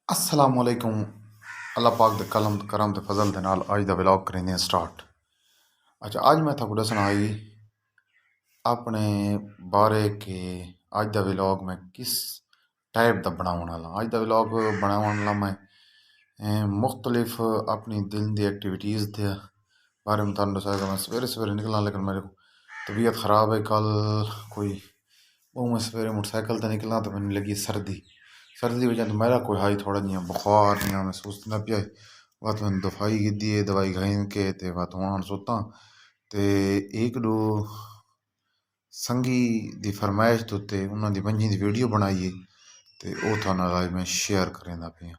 अस्सलाम वालेकुम। अल्लाह पाक दे कलम करम ते फजल दे नाल अज दा व्लॉग करेंदे स्टार्ट। अच्छा, अज मैं थोड़ा दसना आई अपने बारे के अज दा व्लॉग मैं किस टाइप दा बनाने वाला। अज दा व्लॉग बनाने वाला मैं मुख्तलिफ अपनी दिन दी एक्टिविटीज़ दे बारे में तुहानू दसागा। मैं सवेरे सवेरे निकला, लेकिन मेरी तबीयत ख़राब है। कल कोई वो मैं सवेरे मोटरसाइकिल ते निकला तो मैंने लगी सर्दी। सर्दी की वजह तो मेरा कोई हाई थोड़ा जिहा बुखार जिहा महसूस ना पिया। वत मैंने दवाई की है, दवाई खाई के ते वत हूँ सुता ते एक दो संगी दी फरमाइश के उत्ते उन्होंने मंजी की वीडियो बनाई है तो वह थोड़े नाल अज मैं शेयर करेंदा पिया।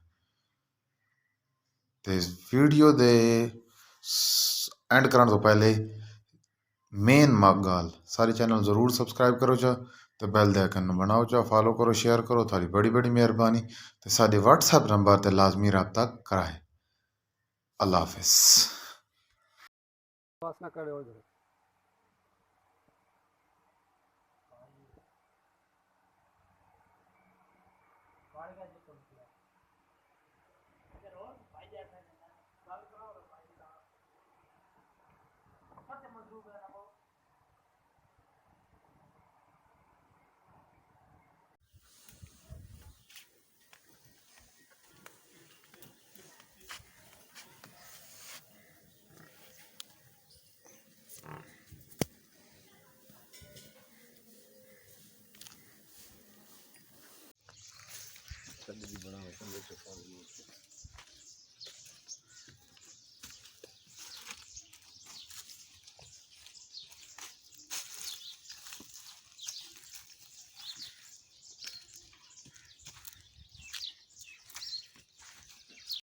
तो वीडियो दे एंड करने तो पहले मेन गल सारे चैनल जरूर सब्सक्राइब करो चा तो बैल दे आइकन बनाओ चा, फॉलो करो, शेयर करो, थारी बड़ी बड़ी मेहरबानी। तो साडे व्हाट्सएप नंबर ते लाजमी रब्ता कराए। अल्लाह हाफिज।